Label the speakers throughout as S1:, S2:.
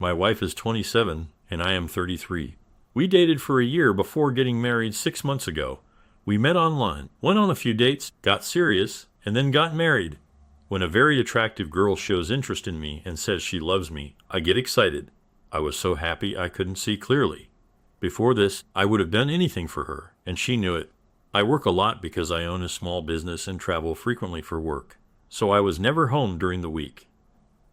S1: My wife is 27, and I am 33. We dated for a year before getting married 6 months ago. We met online, went on a few dates, got serious, and then got married. When a very attractive girl shows interest in me and says she loves me, I get excited. I was so happy I couldn't see clearly. Before this, I would have done anything for her, and she knew it. I work a lot because I own a small business and travel frequently for work, so I was never home during the week.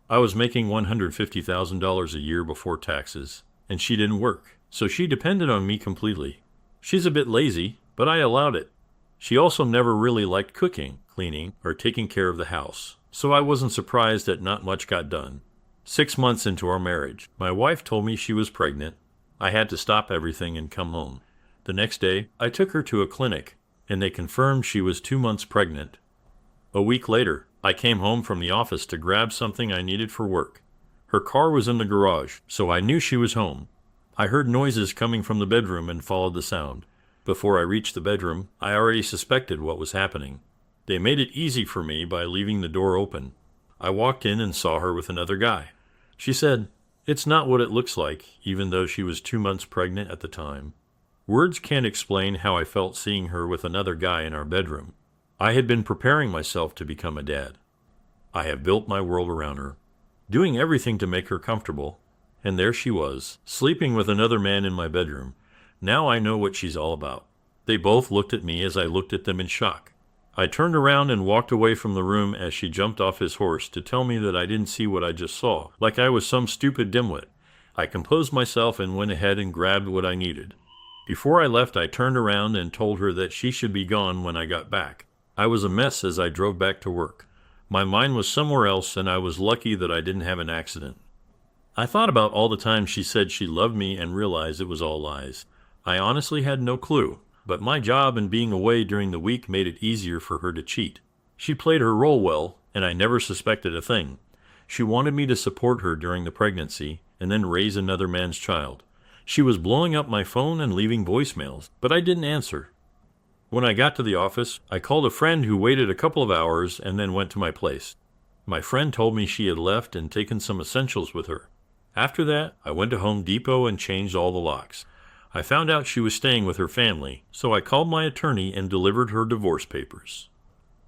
S1: I was making $150,000 a year before taxes, and she didn't work, so she depended on me completely. She's a bit lazy, but I allowed it. She also never really liked cooking, cleaning, or taking care of the house, so I wasn't surprised that not much got done. 6 months into our marriage, my wife told me she was pregnant. I had to stop everything and come home. The next day, I took her to a clinic, and they confirmed she was 2 months pregnant. A week later, I came home from the office to grab something I needed for work. Her car was in the garage, so I knew she was home. I heard noises coming from the bedroom and followed the sound. Before I reached the bedroom, I already suspected what was happening. They made it easy for me by leaving the door open. I walked in and saw her with another guy. She said, "It's not what it looks like," even though she was 2 months pregnant at the time. Words can't explain how I felt seeing her with another guy in our bedroom. I had been preparing myself to become a dad. I have built my world around her, doing everything to make her comfortable, and there she was, sleeping with another man in my bedroom. Now I know what she's all about. They both looked at me as I looked at them in shock. I turned around and walked away from the room as she jumped off his horse to tell me that I didn't see what I just saw, like I was some stupid dimwit. I composed myself and went ahead and grabbed what I needed. Before I left, I turned around and told her that she should be gone when I got back. I was a mess as I drove back to work. My mind was somewhere else, and I was lucky that I didn't have an accident. I thought about all the times she said she loved me and realized it was all lies. I honestly had no clue, but my job and being away during the week made it easier for her to cheat. She played her role well, and I never suspected a thing. She wanted me to support her during the pregnancy and then raise another man's child. She was blowing up my phone and leaving voicemails, but I didn't answer. When I got to the office, I called a friend who waited a couple of hours and then went to my place. My friend told me she had left and taken some essentials with her. After that, I went to Home Depot and changed all the locks. I found out she was staying with her family, so I called my attorney and delivered her divorce papers.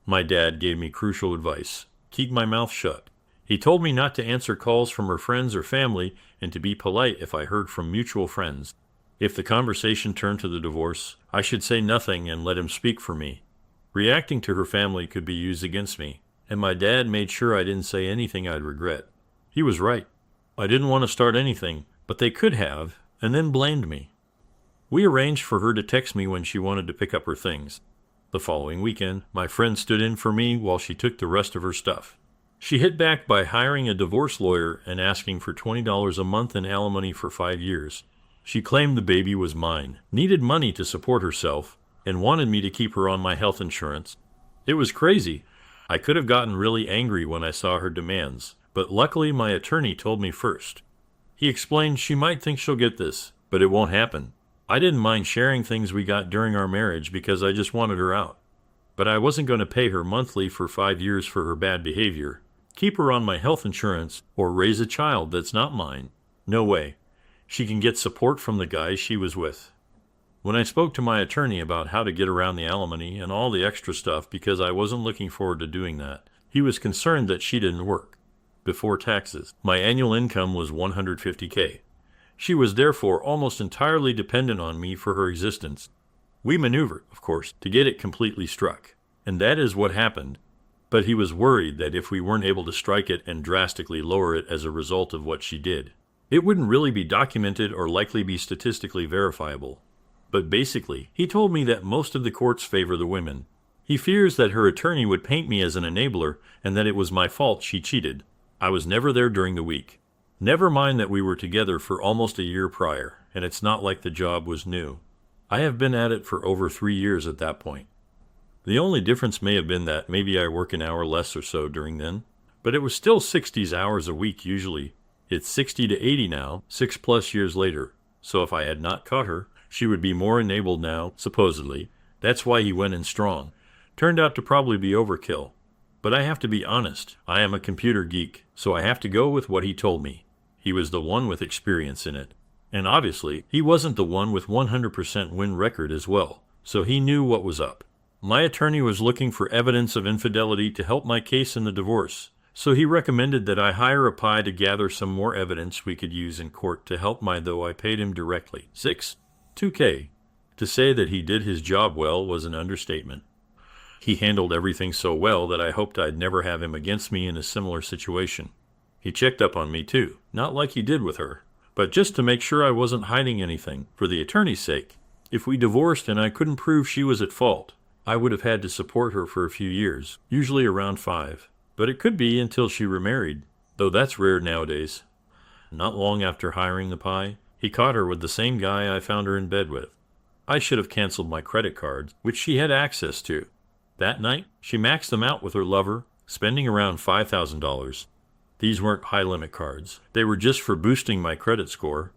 S1: My dad gave me crucial advice: keep my mouth shut. He told me not to answer calls from her friends or family and to be polite if I heard from mutual friends. If the conversation turned to the divorce, I should say nothing and let him speak for me. Reacting to her family could be used against me, and my dad made sure I didn't say anything I'd regret. He was right. I didn't want to start anything, but they could have, and then blamed me. We arranged for her to text me when she wanted to pick up her things. The following weekend, my friend stood in for me while she took the rest of her stuff. She hit back by hiring a divorce lawyer and asking for $20 a month in alimony for 5 years. She claimed the baby was mine, needed money to support herself, and wanted me to keep her on my health insurance. It was crazy. I could have gotten really angry when I saw her demands, but luckily my attorney told me first. He explained she might think she'll get this, but it won't happen. I didn't mind sharing things we got during our marriage because I just wanted her out. But I wasn't going to pay her monthly for 5 years for her bad behavior, keep her on my health insurance, or raise a child that's not mine. No way. She can get support from the guy she was with. When I spoke to my attorney about how to get around the alimony and all the extra stuff because I wasn't looking forward to doing that, he was concerned that she didn't work. Before taxes, my annual income was $150K. She was therefore almost entirely dependent on me for her existence. We maneuvered, of course, to get it completely struck, and that is what happened. But he was worried that if we weren't able to strike it and drastically lower it as a result of what she did, it wouldn't really be documented or likely be statistically verifiable. But basically, he told me that most of the courts favor the women. He fears that her attorney would paint me as an enabler and that it was my fault she cheated. I was never there during the week. Never mind that we were together for almost a year prior, and it's not like the job was new. I have been at it for over 3 years at that point. The only difference may have been that maybe I work an hour less or so during then, but it was still 60 hours a week usually. It's 60 to 80 now, 6+ years later, so if I had not caught her, she would be more enabled now, supposedly. That's why he went in strong. Turned out to probably be overkill. But I have to be honest, I am a computer geek, so I have to go with what he told me. He was the one with experience in it. And obviously, he wasn't the one with 100% win record as well, so he knew what was up. My attorney was looking for evidence of infidelity to help my case in the divorce, so he recommended that I hire a PI to gather some more evidence we could use in court to help though I paid him directly. $2K. To say that he did his job well was an understatement. He handled everything so well that I hoped I'd never have him against me in a similar situation. He checked up on me too, not like he did with her, but just to make sure I wasn't hiding anything, for the attorney's sake. If we divorced and I couldn't prove she was at fault, I would have had to support her for a few years, usually around 5. But it could be until she remarried, though that's rare nowadays. Not long after hiring the PI, he caught her with the same guy I found her in bed with. I should have canceled my credit cards, which she had access to. That night, she maxed them out with her lover, spending around $5,000. These weren't high-limit cards. They were just for boosting my credit score.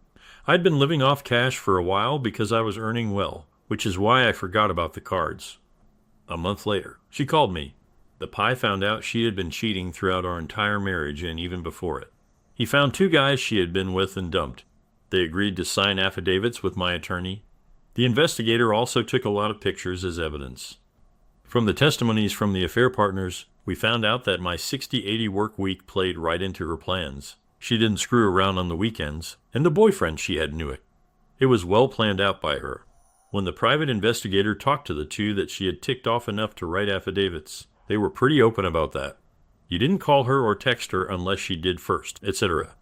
S1: I'd been living off cash for a while because I was earning well, which is why I forgot about the cards. A month later, she called me. The PI found out she had been cheating throughout our entire marriage and even before it. He found 2 guys she had been with and dumped. They agreed to sign affidavits with my attorney. The investigator also took a lot of pictures as evidence. From the testimonies from the affair partners, we found out that my 60-80 work week played right into her plans. She didn't screw around on the weekends, and the boyfriend she had knew it. It was well planned out by her. When the private investigator talked to the 2 that she had ticked off enough to write affidavits, they were pretty open about that. You didn't call her or text her unless she did first, etc.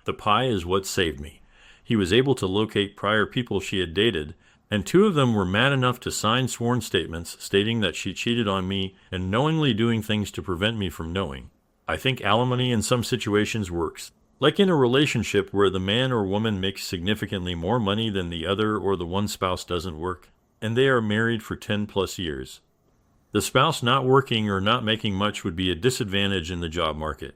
S1: The PI is what saved me. He was able to locate prior people she had dated, and 2 of them were mad enough to sign sworn statements stating that she cheated on me and knowingly doing things to prevent me from knowing. I think alimony in some situations works. Like in a relationship where the man or woman makes significantly more money than the other or the one spouse doesn't work, and they are married for 10+ years. The spouse not working or not making much would be a disadvantage in the job market.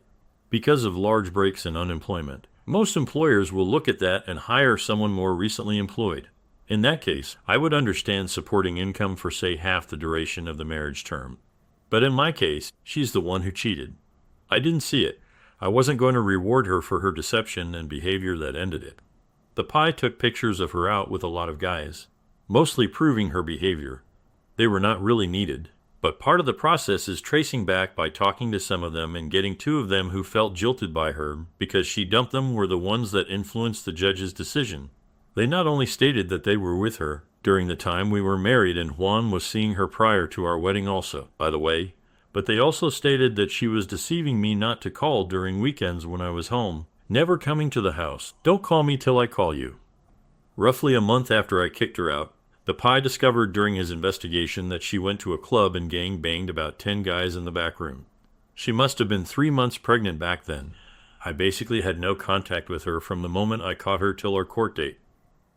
S1: Because of large breaks in unemployment, most employers will look at that and hire someone more recently employed. In that case, I would understand supporting income for say half the duration of the marriage term. But in my case, she's the one who cheated. I didn't see it. I wasn't going to reward her for her deception and behavior that ended it. The PI took pictures of her out with a lot of guys, mostly proving her behavior. They were not really needed, but part of the process is tracing back by talking to some of them and getting 2 of them who felt jilted by her because she dumped them were the ones that influenced the judge's decision. They not only stated that they were with her during the time we were married and Juan was seeing her prior to our wedding also, by the way, but they also stated that she was deceiving me not to call during weekends when I was home, never coming to the house. Don't call me till I call you. Roughly a month after I kicked her out, the PI discovered during his investigation that she went to a club and gang-banged about 10 guys in the back room. She must have been 3 months pregnant back then. I basically had no contact with her from the moment I caught her till our court date.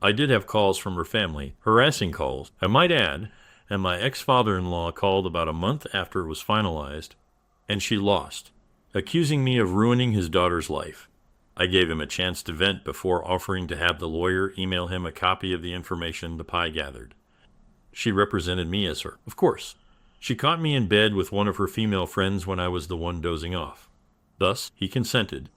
S1: I did have calls from her family, harassing calls, I might add, and my ex-father-in-law called about a month after it was finalized, and she lost, accusing me of ruining his daughter's life. I gave him a chance to vent before offering to have the lawyer email him a copy of the information the PI gathered. She represented me as her, of course. She caught me in bed with one of her female friends when I was the one dozing off. Thus, he consented.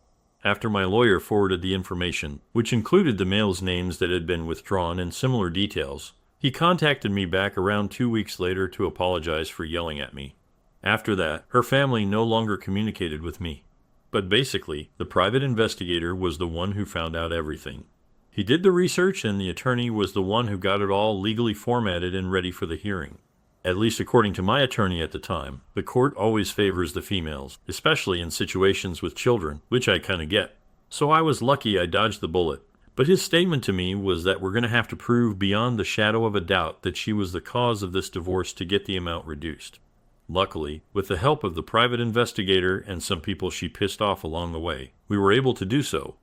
S1: After my lawyer forwarded the information, which included the males' names that had been withdrawn and similar details, he contacted me back around 2 weeks later to apologize for yelling at me. After that, her family no longer communicated with me. But basically, the private investigator was the one who found out everything. He did the research and the attorney was the one who got it all legally formatted and ready for the hearing. At least according to my attorney at the time, the court always favors the females, especially in situations with children, which I kinda get. So I was lucky I dodged the bullet. But his statement to me was that we're going to have to prove beyond the shadow of a doubt that she was the cause of this divorce to get the amount reduced. Luckily, with the help of the private investigator and some people she pissed off along the way, we were able to do so.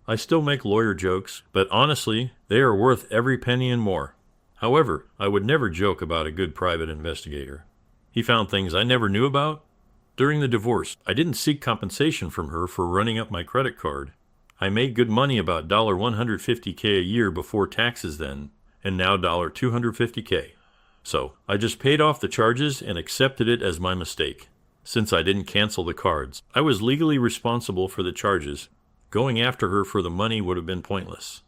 S1: I still make lawyer jokes, but honestly, they are worth every penny and more. However, I would never joke about a good private investigator. He found things I never knew about. During the divorce, I didn't seek compensation from her for running up my credit card. I made good money, about $150K a year before taxes then, and now $250K. So, I just paid off the charges and accepted it as my mistake. Since I didn't cancel the cards, I was legally responsible for the charges. Going after her for the money would have been pointless.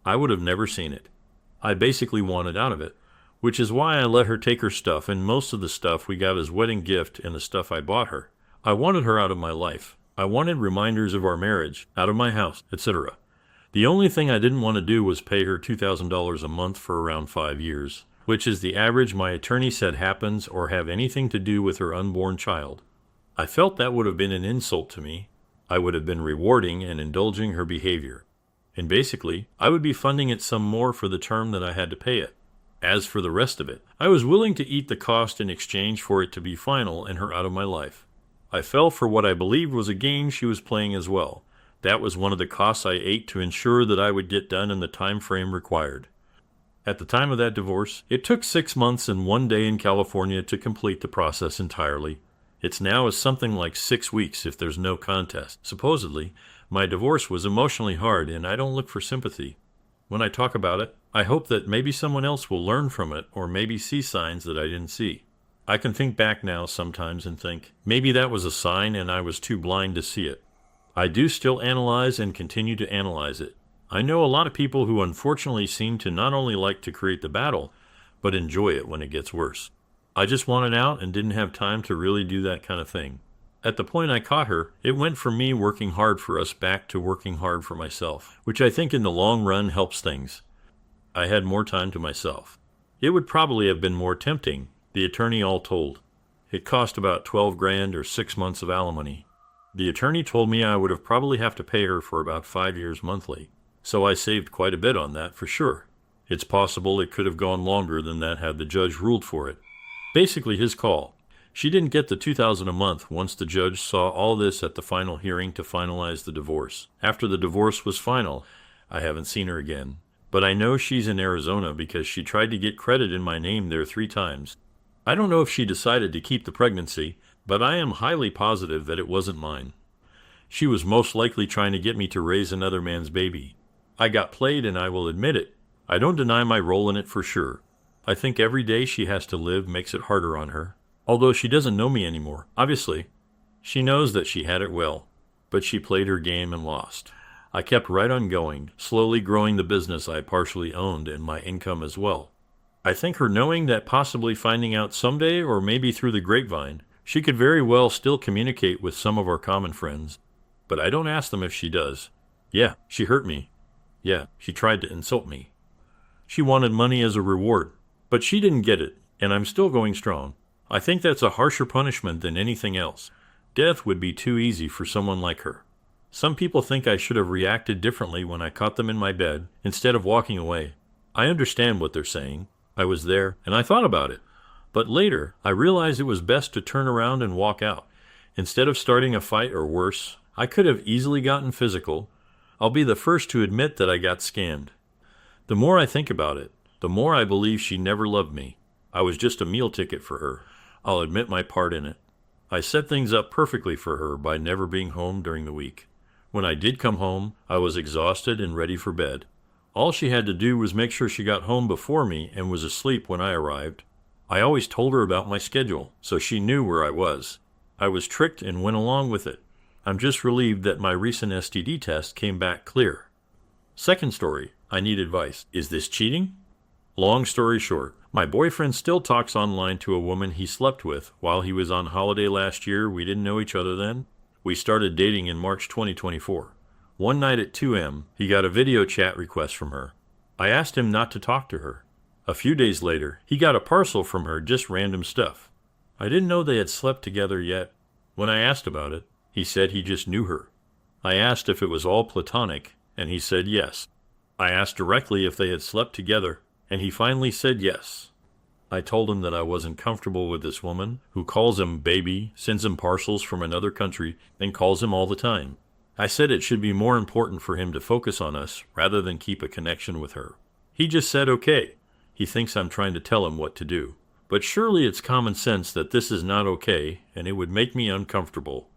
S1: I would have never seen it. I basically wanted out of it, which is why I let her take her stuff, and most of the stuff we got as wedding gift and the stuff I bought her. I wanted her out of my life. I wanted reminders of our marriage, out of my house, etc. The only thing I didn't want to do was pay her $2,000 a month for around 5 years, which is the average my attorney said happens or have anything to do with her unborn child. I felt that would have been an insult to me. I would have been rewarding and indulging her behavior. And basically, I would be funding it some more for the term that I had to pay it. As for the rest of it, I was willing to eat the cost in exchange for it to be final and her out of my life. I fell for what I believed was a game she was playing as well. That was one of the costs I ate to ensure that I would get done in the time frame required. At the time of that divorce, it took 6 months and 1 day in California to complete the process entirely. It's now is something like 6 weeks if there's no contest. Supposedly, my divorce was emotionally hard and I don't look for sympathy. When I talk about it, I hope that maybe someone else will learn from it or maybe see signs that I didn't see. I can think back now sometimes and think, maybe that was a sign and I was too blind to see it. I do still analyze and continue to analyze it. I know a lot of people who unfortunately seem to not only like to create the battle, but enjoy it when it gets worse. I just wanted out and didn't have time to really do that kind of thing. At the point I caught her, it went from me working hard for us back to working hard for myself, which I think in the long run helps things. I had more time to myself. It would probably have been more tempting, the attorney all told. It cost about $12,000 or 6 months of alimony. The attorney told me I would have probably have to pay her for about 5 years monthly, so I saved quite a bit on that for sure. It's possible it could have gone longer than that had the judge ruled for it. Basically his call. She didn't get the $2,000 a month once the judge saw all this at the final hearing to finalize the divorce. After the divorce was final, I haven't seen her again. But I know she's in Arizona because she tried to get credit in my name there 3 times. I don't know if she decided to keep the pregnancy, but I am highly positive that it wasn't mine. She was most likely trying to get me to raise another man's baby. I got played and I will admit it. I don't deny my role in it for sure. I think every day she has to live makes it harder on her. Although she doesn't know me anymore, obviously. She knows that she had it well, but she played her game and lost. I kept right on going, slowly growing the business I partially owned and my income as well. I think her knowing that possibly finding out someday or maybe through the grapevine, she could very well still communicate with some of our common friends, but I don't ask them if she does. Yeah, she hurt me. Yeah, she tried to insult me. She wanted money as a reward, but she didn't get it, and I'm still going strong. I think that's a harsher punishment than anything else. Death would be too easy for someone like her. Some people think I should have reacted differently when I caught them in my bed instead of walking away. I understand what they're saying. I was there, and I thought about it. But later, I realized it was best to turn around and walk out. Instead of starting a fight or worse, I could have easily gotten physical. I'll be the first to admit that I got scammed. The more I think about it, the more I believe she never loved me. I was just a meal ticket for her. I'll admit my part in it. I set things up perfectly for her by never being home during the week. When I did come home, I was exhausted and ready for bed. All she had to do was make sure she got home before me and was asleep when I arrived. I always told her about my schedule, so she knew where I was. I was tricked and went along with it. I'm just relieved that my recent STD test came back clear. Second story, I need advice. Is this cheating? Long story short, my boyfriend still talks online to a woman he slept with while he was on holiday last year. We didn't know each other then. We started dating in March 2024. One night at 2 a.m., he got a video chat request from her. I asked him not to talk to her. A few days later, he got a parcel from her, just random stuff. I didn't know they had slept together yet. When I asked about it, he said he just knew her. I asked if it was all platonic, and he said yes. I asked directly if they had slept together, and he finally said yes. I told him that I wasn't comfortable with this woman, who calls him baby, sends him parcels from another country, and calls him all the time. I said it should be more important for him to focus on us rather than keep a connection with her. He just said okay. He thinks I'm trying to tell him what to do. But surely it's common sense that this is not okay, and it would make me uncomfortable.